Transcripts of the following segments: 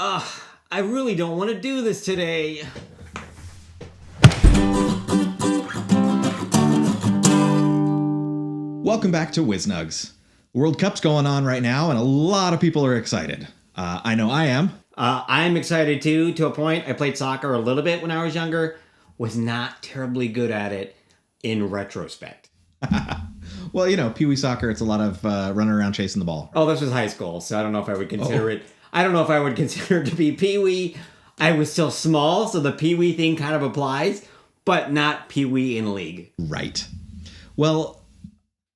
Ugh, I really don't want to do this today. Welcome back to WizNugs. The World Cup's going on right now, and a lot of people are excited. I know I am. I'm excited too, to a point. I played soccer a little bit when I was younger. Was not terribly good at it in retrospect. Well, you know, Pee Wee soccer, it's a lot of running around chasing the ball. Oh, this was high school, so I don't know if I would consider it. I don't know if I would consider it to be Pee Wee. I was still small, so the Pee Wee thing kind of applies, but not Pee Wee in league. Right. Well,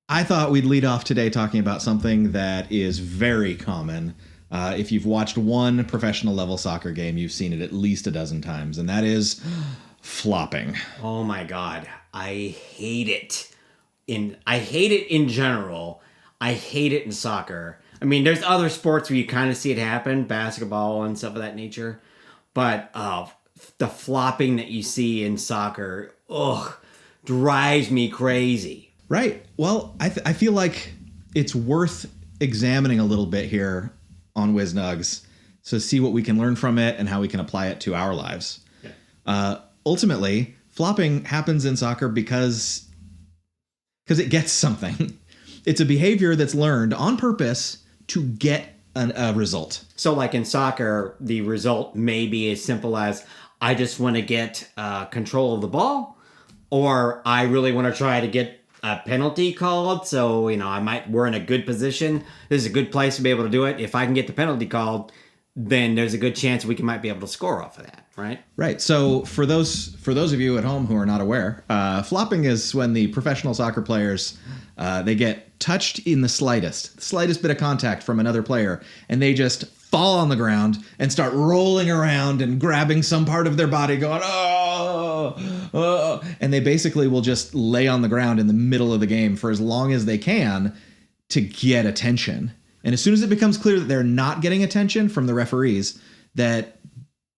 I thought we'd lead off today talking about something that is very common. If you've watched one professional level soccer game, you've seen it at least a dozen times, and that is flopping. Oh my god, I hate it. I hate it in general. I hate it in soccer. I mean, there's other sports where you kind of see it happen, basketball and stuff of that nature. But the flopping that you see in soccer, drives me crazy. Right. Well, I feel like it's worth examining a little bit here on WizNugs to see what we can learn from it and how we can apply it to our lives. Yeah. Ultimately, flopping happens in soccer because it gets something. It's a behavior that's learned on purpose to get a result. So like in soccer, the result may be as simple as I just want to get control of the ball, or I really want to try to get a penalty called. So, we're in a good position. This is a good place to be able to do it. If I can get the penalty called, then there's a good chance we might be able to score off of that, right? Right. So for those of you at home who are not aware, flopping is when the professional soccer players, they get touched in the slightest bit of contact from another player, and they just fall on the ground and start rolling around and grabbing some part of their body going, oh, and they basically will just lay on the ground in the middle of the game for as long as they can to get attention. And as soon as it becomes clear that they're not getting attention from the referees, that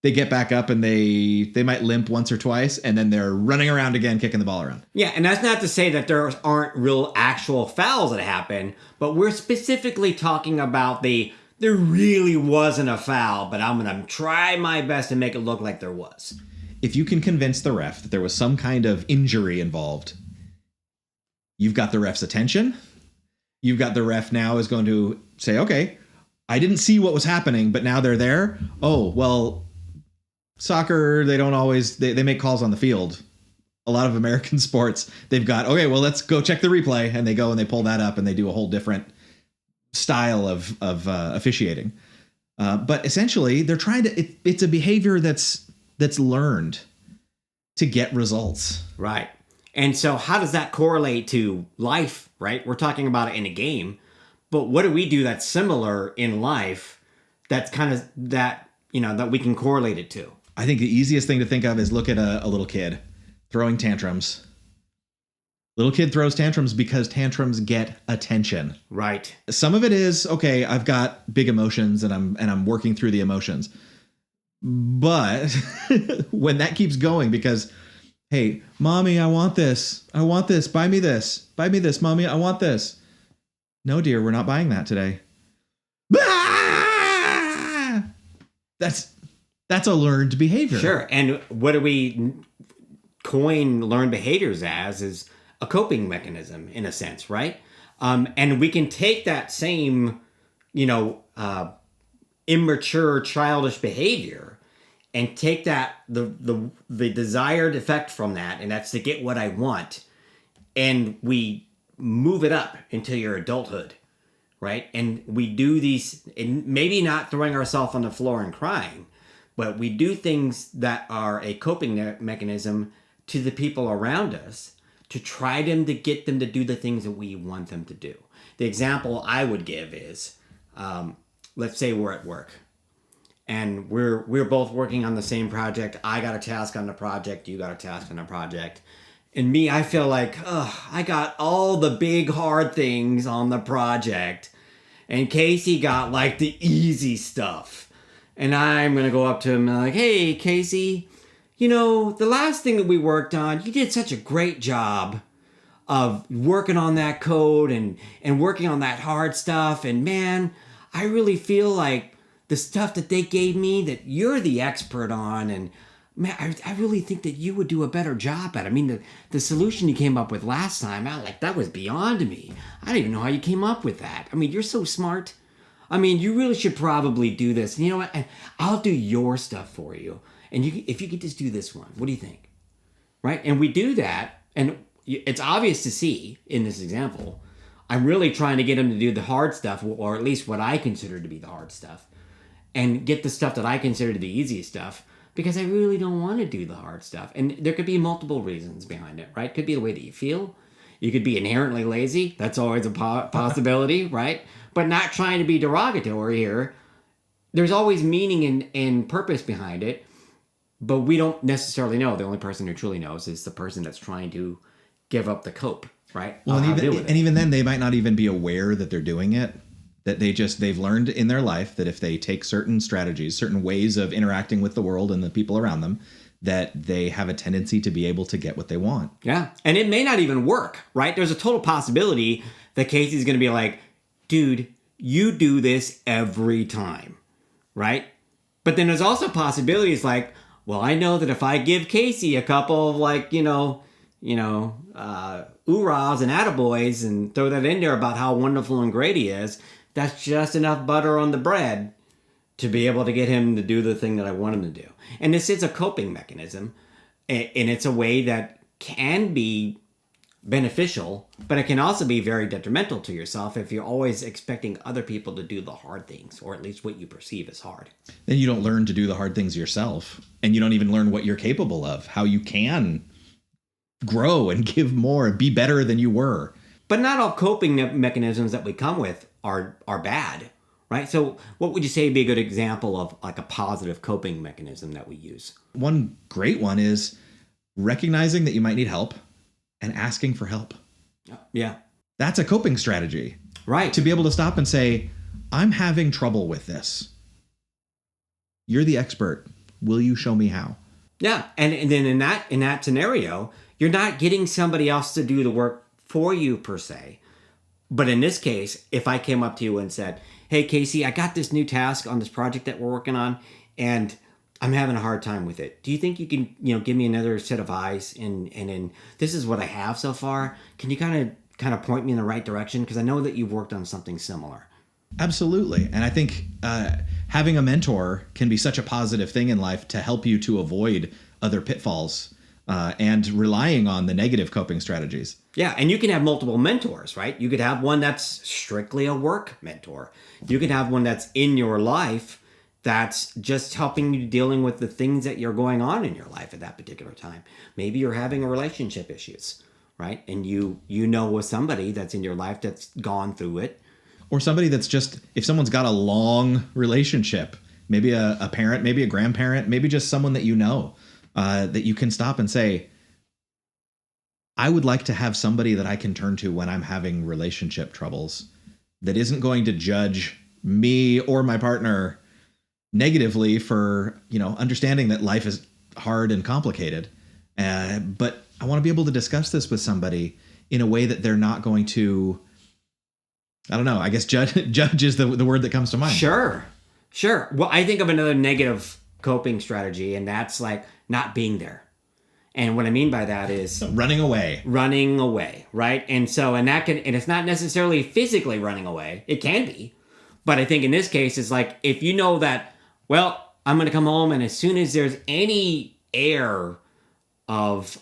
they get back up and they might limp once or twice, and then they're running around again, kicking the ball around. Yeah, and that's not to say that there aren't real actual fouls that happen, but we're specifically talking about there really wasn't a foul, but I'm going to try my best to make it look like there was. If you can convince the ref that there was some kind of injury involved, you've got the ref's attention. You've got the ref now is going to say, okay, I didn't see what was happening, but now they're there. Oh, well, soccer, they don't always, they make calls on the field. A lot of American sports, they've got, okay, well, let's go check the replay. And they go and they pull that up and they do a whole different style of officiating. But essentially, they're trying to, it's a behavior that's learned to get results. Right. And so how does that correlate to life, right? We're talking about it in a game, but what do we do that's similar in life that's kind of that we can correlate it to? I think the easiest thing to think of is look at a little kid throwing tantrums. Little kid throws tantrums because tantrums get attention. Right. Some of it is, okay, I've got big emotions and I'm working through the emotions. But when that keeps going because, hey, mommy, I want this. Buy me this, mommy. I want this. No, dear, we're not buying that today. Ah! That's a learned behavior. Sure. And what do we coin learned behaviors as is a coping mechanism in a sense, right? And we can take that same, immature, childish behavior and take that the desired effect from that, and that's to get what I want, and we move it up into your adulthood, right? And we do these, and maybe not throwing ourselves on the floor and crying, but we do things that are a coping mechanism to the people around us to try to get them to do the things that we want them to do. The example I would give is, let's say we're at work and we're both working on the same project. I got a task on the project. You got a task on the project. And me, I feel like, I got all the big hard things on the project. And Casey got like the easy stuff. And I'm going to go up to him and like, hey, Casey, the last thing that we worked on, you did such a great job of working on that code and working on that hard stuff. And man, I really feel like the stuff that they gave me that you're the expert on, and man, I really think that you would do a better job at it. I mean, the solution you came up with last time, that was beyond me. I don't even know how you came up with that. I mean, you're so smart. I mean, you really should probably do this. And you know what? I'll do your stuff for you. And if you could just do this one, what do you think? Right? And we do that, and it's obvious to see in this example, I'm really trying to get him to do the hard stuff, or at least what I consider to be the hard stuff, and get the stuff that I consider to be the easiest stuff, because I really don't want to do the hard stuff. And there could be multiple reasons behind it, right? Could be the way that you feel. You could be inherently lazy. That's always a possibility, right? But not trying to be derogatory here. There's always meaning and purpose behind it, but we don't necessarily know. The only person who truly knows is the person that's trying to give up the cope, right? Well, and even then, they might not even be aware that they're doing it. That they've learned in their life that if they take certain strategies, certain ways of interacting with the world and the people around them, that they have a tendency to be able to get what they want. Yeah. And it may not even work, right? There's a total possibility that Casey's going to be like, dude, you do this every time, right? But then there's also possibilities like, well, I know that if I give Casey a couple of oorahs and attaboys and throw that in there about how wonderful and great he is, that's just enough butter on the bread to be able to get him to do the thing that I want him to do. And this is a coping mechanism, and it's a way that can be beneficial, but it can also be very detrimental to yourself if you're always expecting other people to do the hard things, or at least what you perceive as hard. Then you don't learn to do the hard things yourself, and you don't even learn what you're capable of, how you can grow and give more and be better than you were. But not all coping mechanisms that we come with are bad, right? So what would you say would be a good example of like a positive coping mechanism that we use? One great one is recognizing that you might need help and asking for help. Yeah. That's a coping strategy. Right. To be able to stop and say, I'm having trouble with this. You're the expert. Will you show me how? Yeah. And then in that scenario, you're not getting somebody else to do the work for you per se. But in this case, if I came up to you and said, hey, Casey, I got this new task on this project that we're working on, and I'm having a hard time with it. Do you think you can, give me another set of eyes? And this is what I have so far. Can you kind of point me in the right direction? Because I know that you've worked on something similar. Absolutely. And I think having a mentor can be such a positive thing in life to help you to avoid other pitfalls and relying on the negative coping strategies. Yeah, and you can have multiple mentors, right? You could have one that's strictly a work mentor. You could have one that's in your life that's just helping you dealing with the things that you're going on in your life at that particular time. Maybe you're having a relationship issues, right? And you know with somebody that's in your life that's gone through it. Or somebody that's just, if someone's got a long relationship, maybe a parent, maybe a grandparent, maybe just someone that you know, that you can stop and say, I would like to have somebody that I can turn to when I'm having relationship troubles that isn't going to judge me or my partner negatively for, understanding that life is hard and complicated. But I want to be able to discuss this with somebody in a way that they're not going to, I don't know, I guess judge is the word that comes to mind. Sure. Well, I think of another negative coping strategy, and that's like not being there. And what I mean by that is running away, right? And it's not necessarily physically running away. It can be. But I think in this case, it's like, if you know that, well, I'm going to come home, and as soon as there's any air of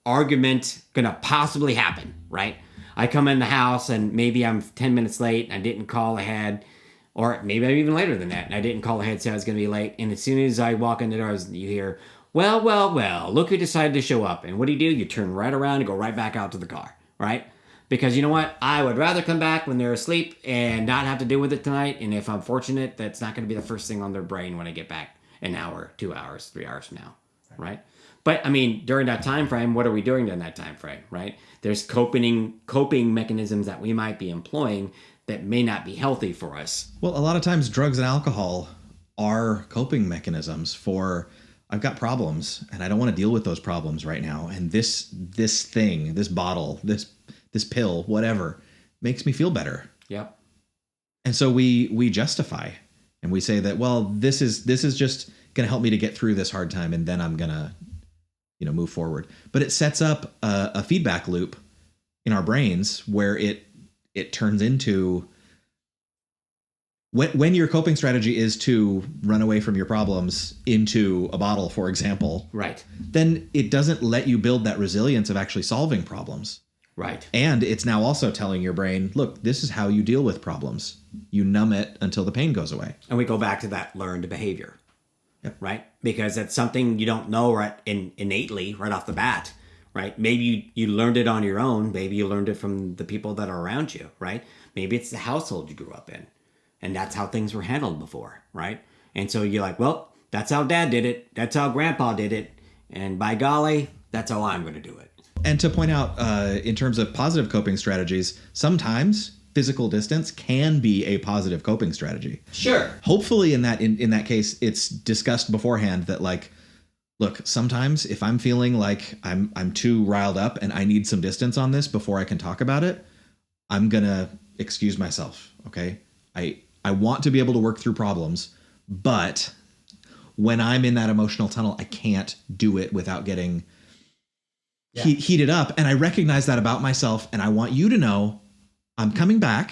argument going to possibly happen, right? I come in the house and maybe I'm 10 minutes late and I didn't call ahead, or maybe I'm even later than that and I didn't call ahead, so I was going to be late. And as soon as I walk in the door, you hear, well, look who decided to show up. And what do? You turn right around and go right back out to the car, right? Because you know what? I would rather come back when they're asleep and not have to deal with it tonight. And if I'm fortunate, that's not going to be the first thing on their brain when I get back an hour, 2 hours, 3 hours from now, right? But I mean, during that time frame, what are we doing during that time frame, right? There's coping mechanisms that we might be employing that may not be healthy for us. Well, a lot of times drugs and alcohol are coping mechanisms for, I've got problems and I don't want to deal with those problems right now. And this thing, this bottle, this pill, whatever, makes me feel better. Yep. And so we justify And we say that, well, this is just going to help me to get through this hard time, and then I'm going to, move forward. But it sets up a feedback loop in our brains where it turns into, when your coping strategy is to run away from your problems into a bottle, for example, right, then it doesn't let you build that resilience of actually solving problems. Right. And it's now also telling your brain, look, this is how you deal with problems. You numb it until the pain goes away. And we go back to that learned behavior. Yep. Right? Because it's something you don't know innately right off the bat. Right? Maybe you learned it on your own. Maybe you learned it from the people that are around you. Right? Maybe it's the household you grew up in. And that's how things were handled before. Right? And so you're like, well, that's how Dad did it. That's how Grandpa did it. And by golly, that's how I'm going to do it. And to point out, in terms of positive coping strategies, sometimes physical distance can be a positive coping strategy. Sure. Hopefully in that case, it's discussed beforehand that, like, look, sometimes if I'm feeling like I'm too riled up and I need some distance on this before I can talk about it, I'm going to excuse myself. Okay. I want to be able to work through problems, but when I'm in that emotional tunnel, I can't do it without getting heated up. And I recognize that about myself. And I want you to know I'm coming back.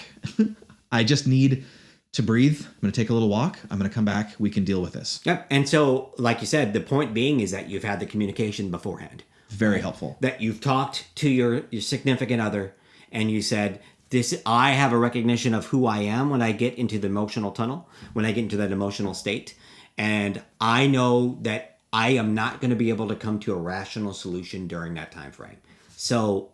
I just need to breathe. I'm going to take a little walk. I'm going to come back. We can deal with this. Yep. And so, like you said, the point being is that you've had the communication beforehand. Very helpful. That you've talked to your significant other and you said, I have a recognition of who I am when I get into the emotional tunnel, when I get into that emotional state. And I know that I am not going to be able to come to a rational solution during that time frame. So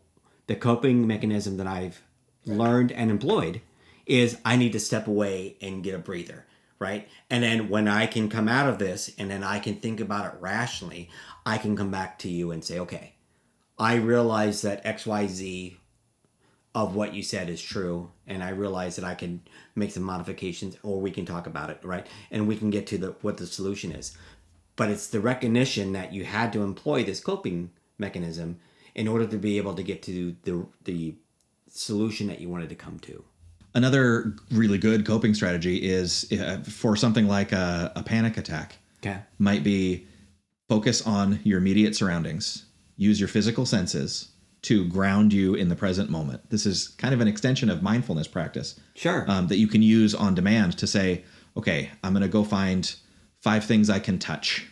the coping mechanism that I've learned and employed is I need to step away and get a breather, right? And then when I can come out of this and then I can think about it rationally, I can come back to you and say, okay, I realize that XYZ of what you said is true, and I realize that I can make some modifications, or we can talk about it, right? And we can get to what the solution is. But it's the recognition that you had to employ this coping mechanism in order to be able to get to the solution that you wanted to come to. Another really good coping strategy is for something like a panic attack. Okay. Might be focus on your immediate surroundings. Use your physical senses to ground you in the present moment. This is kind of an extension of mindfulness practice. Sure. That you can use on demand to say, okay, I'm going to go find 5 things I can touch,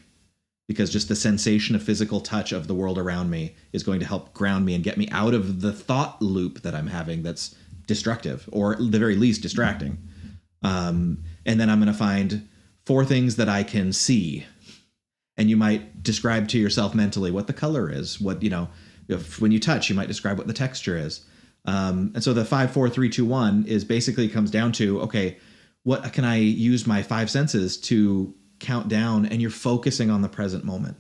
because just the sensation of physical touch of the world around me is going to help ground me and get me out of the thought loop that I'm having that's destructive, or at the very least distracting. And then I'm going to find 4 things that I can see. And you might describe to yourself mentally what the color is, when you touch, you might describe what the texture is. And so the 5, 4, 3, 2, 1 is basically comes down to, okay, what can I use my 5 senses to count down? And you're focusing on the present moment.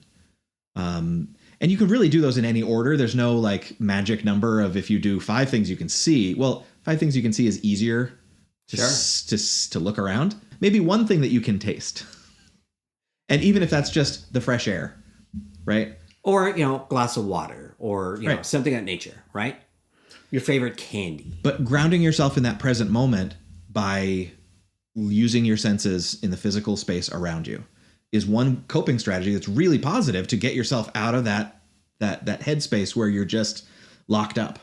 And you can really do those in any order. There's no like magic number of, if you do 5 things you can see. Well, 5 things you can see is easier to look around. Maybe 1 thing that you can taste. And even if that's just the fresh air, right? Or, glass of water, or, right. Something of nature, right? Your favorite candy. But grounding yourself in that present moment by using your senses in the physical space around you is one coping strategy that's really positive to get yourself out of that headspace where you're just locked up.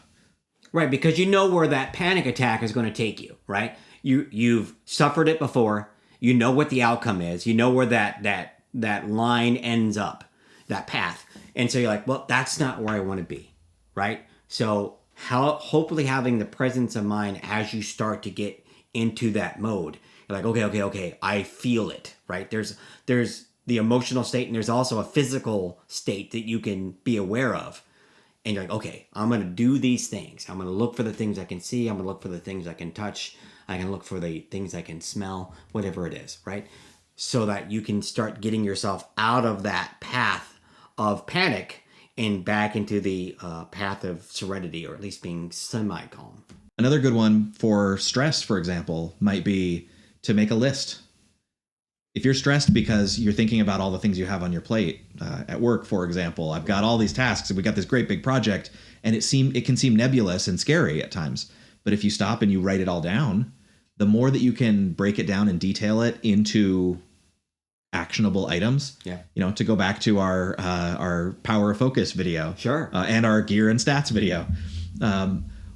Right, because you know where that panic attack is going to take you, right? You've suffered it before. You know what the outcome is. You know where that line ends up, that path. And so you're like, well, that's not where I want to be, right? So hopefully having the presence of mind as you start to get into that mode, you're like, okay, I feel it, right? There's the emotional state, and there's also a physical state that you can be aware of. And you're like, okay, I'm going to do these things. I'm going to look for the things I can see. I'm going to look for the things I can touch. I can look for the things I can smell, whatever it is, right? So that you can start getting yourself out of that path of panic and back into the path of serenity, or at least being semi-calm. Another good one for stress, for example, might be to make a list. If you're stressed because you're thinking about all the things you have on your plate, at work, for example, I've got all these tasks and we got this great big project, and it can seem nebulous and scary at times. But if you stop and you write it all down, the more that you can break it down and detail it into actionable items. Yeah. To go back to our power of focus video. Sure. And our gear and stats video.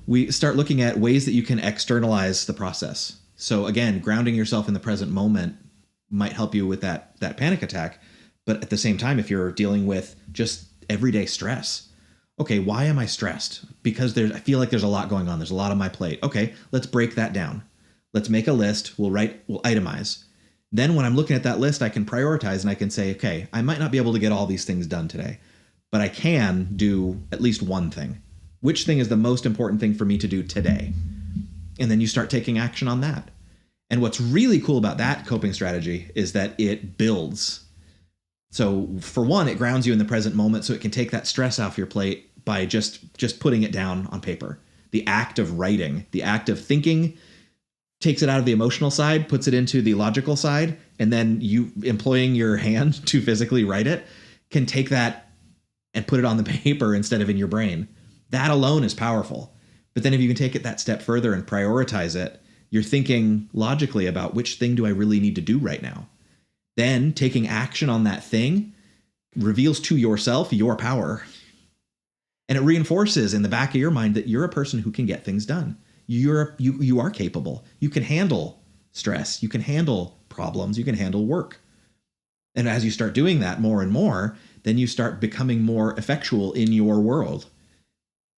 We start looking at ways that you can externalize the process. So again, grounding yourself in the present moment might help you with that panic attack. But at the same time, if you're dealing with just everyday stress, okay, why am I stressed? Because I feel like there's a lot going on. There's a lot on my plate. Okay, let's break that down. Let's make a list. We'll itemize. Then when I'm looking at that list, I can prioritize and I can say, okay, I might not be able to get all these things done today, but I can do at least one thing. Which thing is the most important thing for me to do today? And then you start taking action on that. And what's really cool about that coping strategy is that it builds. So for one, it grounds you in the present moment so it can take that stress off your plate by just putting it down on paper. The act of writing, the act of thinking takes it out of the emotional side, puts it into the logical side, and then you employing your hand to physically write it can take that and put it on the paper instead of in your brain. That alone is powerful. But then if you can take it that step further and prioritize it, you're thinking logically about which thing do I really need to do right now? Then taking action on that thing reveals to yourself your power. And it reinforces in the back of your mind that you're a person who can get things done. You are capable. You can handle stress. You can handle problems. You can handle work. And as you start doing that more and more, then you start becoming more effectual in your world.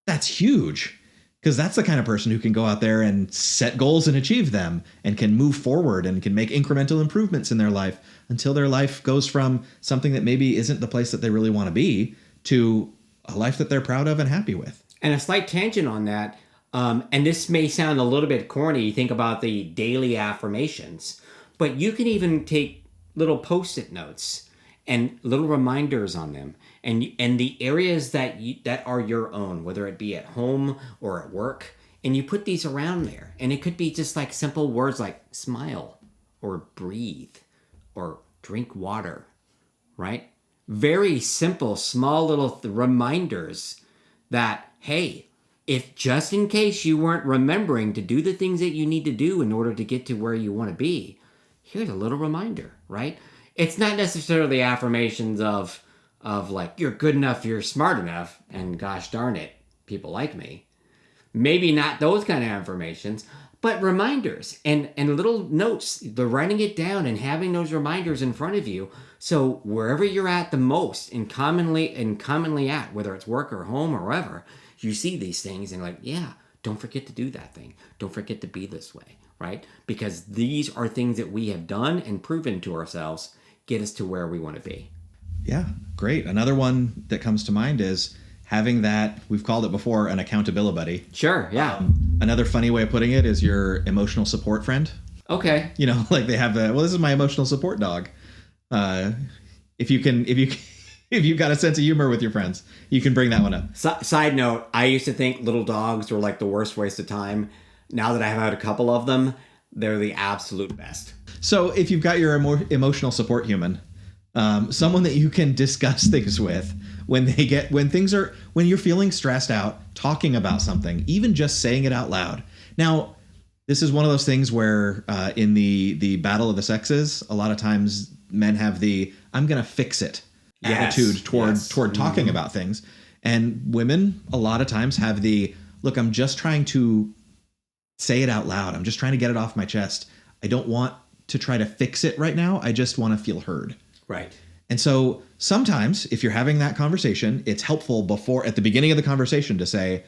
That's huge, because that's the kind of person who can go out there and set goals and achieve them and can move forward and can make incremental improvements in their life until their life goes from something that maybe isn't the place that they really want to be to a life that they're proud of and happy with. And a slight tangent on that, and this may sound a little bit corny, you think about the daily affirmations, but you can even take little post-it notes and little reminders on them, and the areas that are your own, whether it be at home or at work, and you put these around there. And it could be just like simple words like smile or breathe or drink water, right? Very simple, small little reminders that, hey, if just in case you weren't remembering to do the things that you need to do in order to get to where you want to be, here's a little reminder, right? It's not necessarily affirmations of like, you're good enough, you're smart enough, and gosh darn it, people like me. Maybe not those kind of affirmations, but reminders and little notes, the writing it down and having those reminders in front of you. So wherever you're at the most and commonly at, whether it's work or home or wherever, you see these things and like, yeah, don't forget to do that thing. Don't forget to be this way, right? Because these are things that we have done and proven to ourselves get us to where we want to be. Yeah, great. Another one that comes to mind is having that, we've called it before, an accountability buddy. Sure, yeah. Another funny way of putting it is your emotional support friend. Okay. Like they have this is my emotional support dog. If you've got a sense of humor with your friends, you can bring that one up. Side note, I used to think little dogs were like the worst waste of time. Now that I've had a couple of them, they're the absolute best. So if you've got your emotional support human, someone that you can discuss things with when you're feeling stressed out, talking about something, even just saying it out loud. Now, this is one of those things where in the battle of the sexes, a lot of times men have the I'm going to fix it attitude toward talking about things. And women a lot of times have the look, I'm just trying to say it out loud. I'm just trying to get it off my chest. I don't want to try to fix it right now. I just want to feel heard. Right. And so sometimes if you're having that conversation, it's helpful at the beginning of the conversation to say,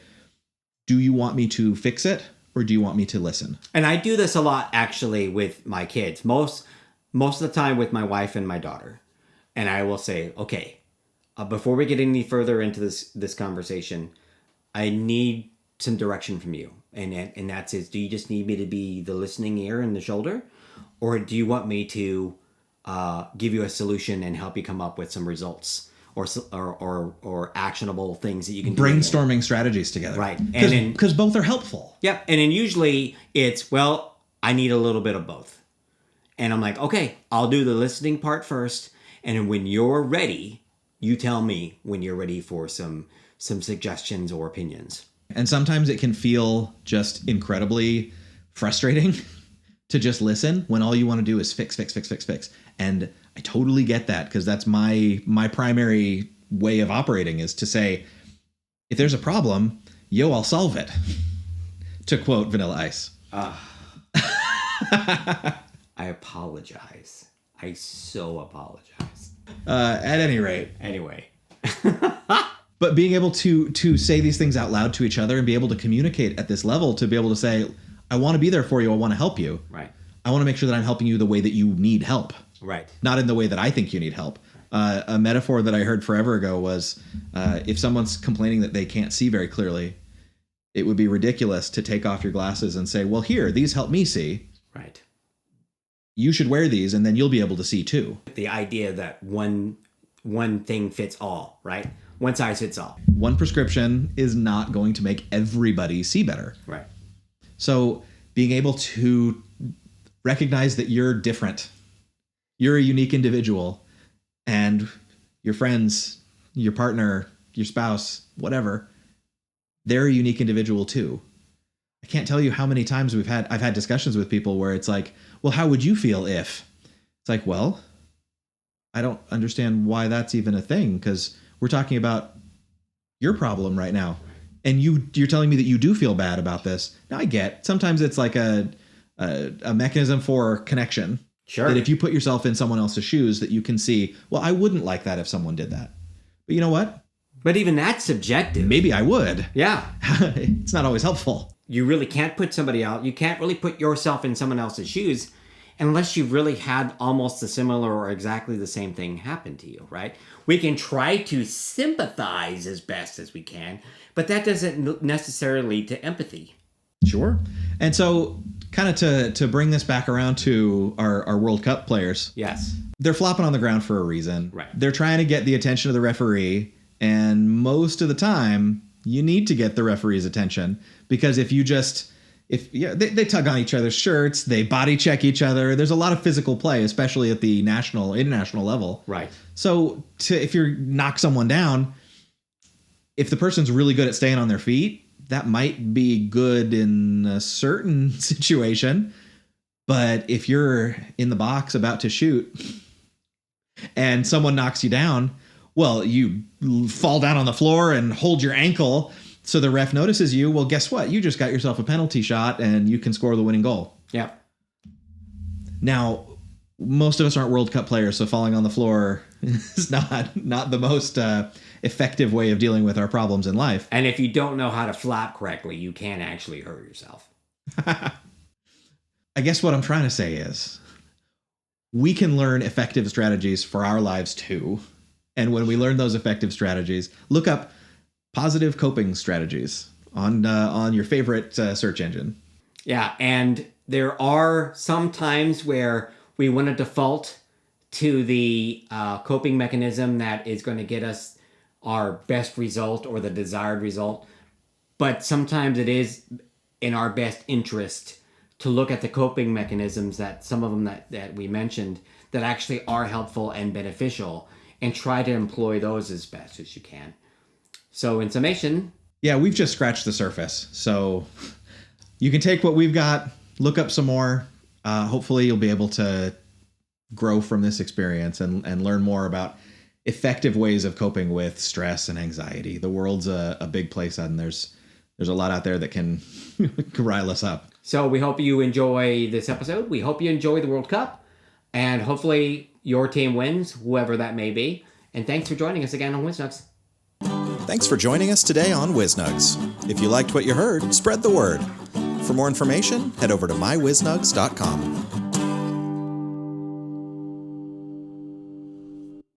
do you want me to fix it or do you want me to listen? And I do this a lot actually with my kids. Most of the time with my wife and my daughter. And I will say, okay, before we get any further into this conversation, I need some direction from you. And that's do you just need me to be the listening ear and the shoulder? Or do you want me to give you a solution and help you come up with some results or actionable things that you can do? Brainstorming strategies together. Right. Because both are helpful. Yep. And then usually it's, well, I need a little bit of both. And I'm like, okay, I'll do the listening part first. And when you're ready, you tell me when you're ready for some suggestions or opinions. And sometimes it can feel just incredibly frustrating to just listen when all you want to do is fix. And I totally get that, because that's my primary way of operating, is to say, if there's a problem, I'll solve it. To quote Vanilla Ice. I apologize. I so apologize. At any rate. Anyway. But being able to say these things out loud to each other and be able to communicate at this level, to be able to say, I want to be there for you. I want to help you. Right. I want to make sure that I'm helping you the way that you need help. Right. Not in the way that I think you need help. A metaphor that I heard forever ago was, if someone's complaining that they can't see very clearly, it would be ridiculous to take off your glasses and say, well, here, these help me see. Right. You should wear these and then you'll be able to see too. The idea that one thing fits all, right? One size fits all. One prescription is not going to make everybody see better. Right. So being able to recognize that you're different, you're a unique individual, and your friends, your partner, your spouse, whatever, they're a unique individual too. I can't tell you how many times I've had discussions with people where it's like, well, how would you feel if? It's like, well, I don't understand why that's even a thing, because we're talking about your problem right now. And you're telling me that you do feel bad about this. Now I get, sometimes it's like a mechanism for connection. Sure. That if you put yourself in someone else's shoes, that you can see, well, I wouldn't like that if someone did that. But you know what? But even that's subjective. Maybe I would. Yeah. It's not always helpful. You really can't put somebody out. You can't really put yourself in someone else's shoes unless you've really had almost a similar or exactly the same thing happen to you, right? We can try to sympathize as best as we can, but that doesn't necessarily lead to empathy. Sure. And so kind of to bring this back around to our World Cup players. Yes. They're flopping on the ground for a reason. Right. They're trying to get the attention of the referee. And most of the time, you need to get the referee's attention, because they tug on each other's shirts, they body check each other. There's a lot of physical play, especially at the international level. Right. So if you knock someone down, if the person's really good at staying on their feet, that might be good in a certain situation. But if you're in the box about to shoot and someone knocks you down, well, you fall down on the floor and hold your ankle so the ref notices you. Well, guess what? You just got yourself a penalty shot and you can score the winning goal. Yeah. Now, most of us aren't World Cup players, so falling on the floor is not the most effective way of dealing with our problems in life. And if you don't know how to flap correctly, you can actually hurt yourself. I guess what I'm trying to say is we can learn effective strategies for our lives too. And when we learn those effective strategies, look up positive coping strategies on your favorite search engine. Yeah, and there are some times where we want to default to the coping mechanism that is going to get us our best result or the desired result. But sometimes it is in our best interest to look at the coping mechanisms, that some of them that we mentioned, that actually are helpful and beneficial, and try to employ those as best as you can. So in summation... Yeah, we've just scratched the surface. So you can take what we've got, look up some more. Hopefully you'll be able to grow from this experience and learn more about effective ways of coping with stress and anxiety. The world's a big place, and there's a lot out there that can rile us up. So we hope you enjoy this episode. We hope you enjoy the World Cup, and hopefully your team wins, whoever that may be. And thanks for joining us again on WizNugs. Thanks for joining us today on WizNugs. If you liked what you heard, spread the word. For more information, head over to myWizNugs.com.